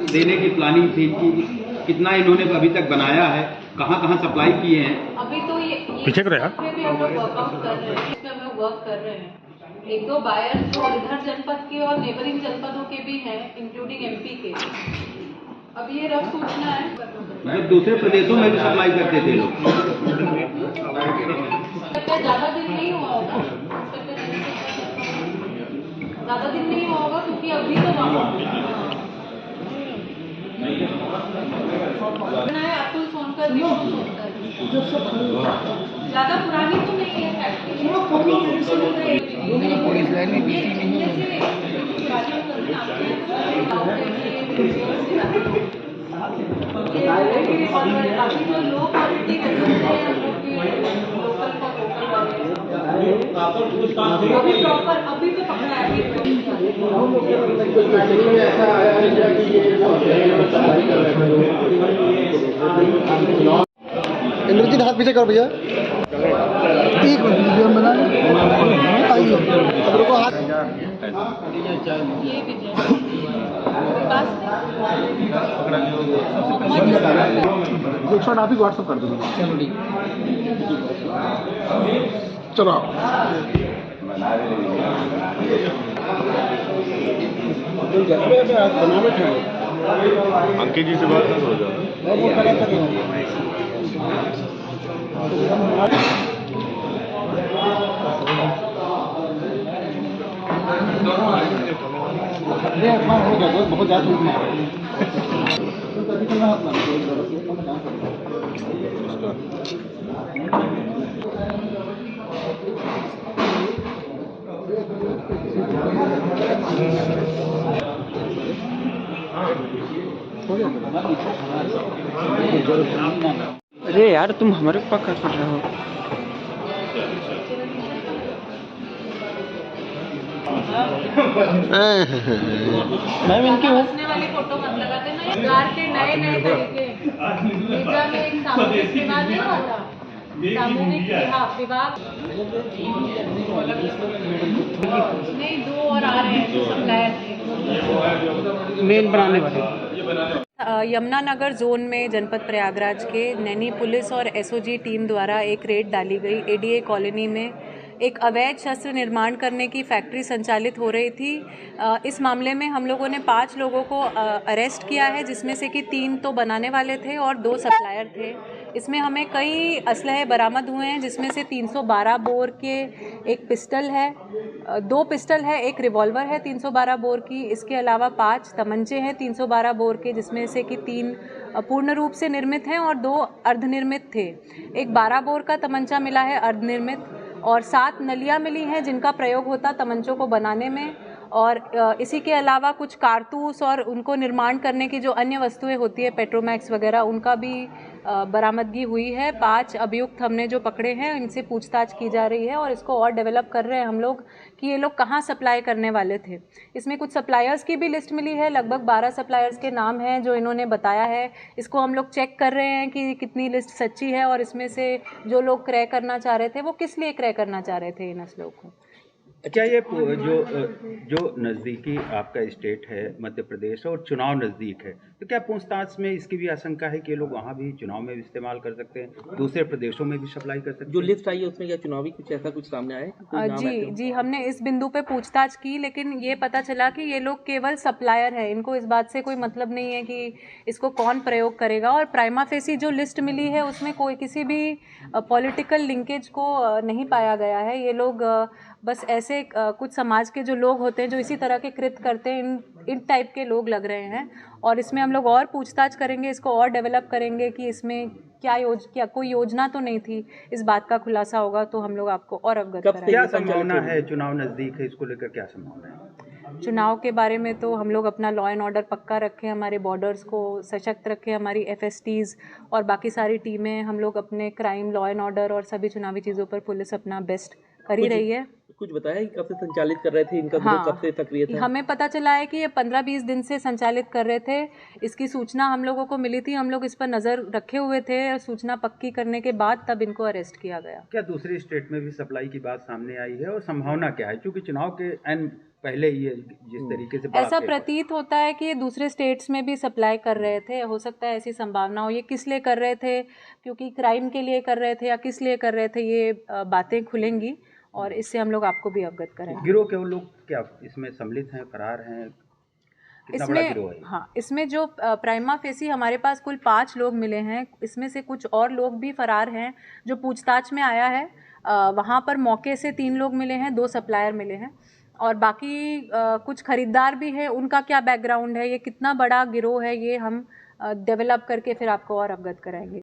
देने की प्लानिंग थी कि कितना इन्होंने अभी तक बनाया है, कहाँ कहाँ सप्लाई किए हैं? अभी तो ये पीछे करो यार। पे भी हम लोग वर्कआउट कर रहे हैं, इसमें हम लोग वर्क कर रहे हैं। एक दो बायर जो इधर जनपद के और नेबरिंग जनपदों के भी हैं, इंक्लूडिंग एमपी के। अब ये रफ सूचना है, मतलब दूसरे प्रदेशों में भी सप्लाई करते थे लोग। ज़्यादा दिन नहीं हुआ होगा, ज़्यादा दिन नहीं हुआ होगा क्योंकि अभी तो अतुल सोनकर, विष्णु सोनकर, ज़्यादा पुरानी तो नहीं है फैक्ट्री। अभी जो लो क्वालिटी अभी तो पकड़ा है। इंद्रजीत हाथ पीछे करो भैया, एक मिनट वीडियो बना आइए, अब रुको हाथ। ये विजय एक शॉट आप ही व्हाट्सअप कर दो। चलो अंकित जी से बात कर हो जाए। बहुत ज्यादा अरे यार तुम हमारे पक्का कर रहे हो। मैम इनकी हंसने वाली फोटो मत लगाते ना, कार के नए नए तरीके। मीडिया में एक सामूहिक विवाह नहीं हुआ था, सामूहिक विवाह नहीं, दो और आ रहे हैं जो सप्लायर थे मेन बनाने वाले। यमुनानगर जोन में जनपद प्रयागराज के नैनी पुलिस और एसओजी टीम द्वारा एक रेड डाली गई। एडीए कॉलोनी में एक अवैध शस्त्र निर्माण करने की फैक्ट्री संचालित हो रही थी। इस मामले में हम लोगों ने 5 लोगों को अरेस्ट किया है, जिसमें से कि 3 तो बनाने वाले थे और 2 सप्लायर थे। इसमें हमें कई असलहे बरामद हुए हैं, जिसमें से 312 बोर के एक पिस्टल है, 2 पिस्टल है, एक रिवॉल्वर है 312 बोर की। इसके अलावा 5 तमंचे हैं 312 बोर के, जिसमें से कि 3 पूर्ण रूप से निर्मित हैं और 2 अर्धनिर्मित थे। एक 12 बोर का तमंचा मिला है अर्धनिर्मित, और 7 नलियाँ मिली हैं जिनका प्रयोग होता तमंचों को बनाने में। और इसी के अलावा कुछ कारतूस और उनको निर्माण करने की जो अन्य वस्तुएं होती है, पेट्रोमैक्स वगैरह, उनका भी बरामदगी हुई है। 5 अभियुक्त हमने जो पकड़े हैं, इनसे पूछताछ की जा रही है और इसको और डेवलप कर रहे हैं हम लोग कि ये लोग कहाँ सप्लाई करने वाले थे। इसमें कुछ सप्लायर्स की भी लिस्ट मिली है, लगभग 12 सप्लायर्स के नाम हैं जो इन्होंने बताया है। इसको हम लोग चेक कर रहे हैं कि कितनी लिस्ट सच्ची है और इसमें से जो लोग क्रय करना चाह रहे थे वो किस लिए क्रय करना चाह रहे थे इन असलों को। क्या ये जो नज़दीकी आपका स्टेट है मध्य प्रदेश और चुनाव नज़दीक है, तो क्या पूछताछ में इसकी भी आशंका है कि ये लोग वहाँ भी चुनाव में भी इस्तेमाल कर सकते हैं, दूसरे प्रदेशों में भी सप्लाई कर सकते हैं? जो लिस्ट आई है उसमें क्या चुनावी कुछ ऐसा कुछ सामने आया? जी, हमने इस बिंदु पे पूछताछ की, लेकिन ये पता चला कि ये लोग केवल सप्लायर है, इनको इस बात से कोई मतलब नहीं है कि इसको कौन प्रयोग करेगा। और प्राइमा फेसी जो लिस्ट मिली है उसमें कोई किसी भी पॉलिटिकल लिंकेज को नहीं पाया गया है। ये लोग बस ऐसे कुछ समाज के जो लोग होते हैं जो इसी तरह के कृत्य करते हैं, इन टाइप के लोग लग रहे हैं। और इसमें हम लोग और पूछताछ करेंगे, इसको और डेवलप करेंगे कि इसमें क्या कोई योजना तो नहीं थी। इस बात का खुलासा होगा तो हम लोग आपको और अवगत कराएंगे। क्या संभावना है, चुनाव नज़दीक है, इसको लेकर क्या संभावना है? चुनाव के बारे में तो हम लोग अपना लॉ एंड ऑर्डर पक्का रखें, हमारे बॉर्डर्स को सशक्त रखें, हमारी एफएसटीज और बाकी सारी टीमें, हम लोग अपने क्राइम, लॉ एंड ऑर्डर और सभी चुनावी चीज़ों पर पुलिस अपना बेस्ट कर ही रही है। कुछ बताया कि कब से संचालित कर रहे थे, इनका ग्रुप कब से सक्रिय था? हमें पता चला है कि ये 15-20 दिन से संचालित कर रहे थे। इसकी सूचना हम लोगों को मिली थी, हम लोग इस पर नज़र रखे हुए थे और सूचना पक्की करने के बाद तब इनको अरेस्ट किया गया। क्या दूसरे स्टेट में भी सप्लाई की बात सामने आई है और संभावना क्या है, क्योंकि चुनाव के पहले ये जिस तरीके से बड़ा ऐसा फेक- प्रतीत होता है कि ये दूसरे स्टेट्स में भी सप्लाई कर रहे थे, हो सकता है ऐसी संभावना हो। ये किस लिए कर रहे थे, क्योंकि क्राइम के लिए कर रहे थे या किस लिए कर रहे थे, ये बातें खुलेंगी और इससे हम लोग आपको भी अवगत करेंगे। गिरोह के वो लोग क्या इसमें सम्मिलित हैं, फरार हैं, कितना बड़ा गिरोह है? हाँ, इसमें जो प्राइमा फेसी हमारे पास कुल 5 लोग मिले हैं, इसमें से कुछ और लोग भी फरार हैं जो पूछताछ में आया है। वहाँ पर मौके से 3 लोग मिले हैं, 2 सप्लायर मिले हैं और बाकी कुछ खरीदार भी हैं। उनका क्या बैकग्राउंड है, ये कितना बड़ा गिरोह है, ये हम डेवलप करके फिर आपको और अवगत कराएंगे।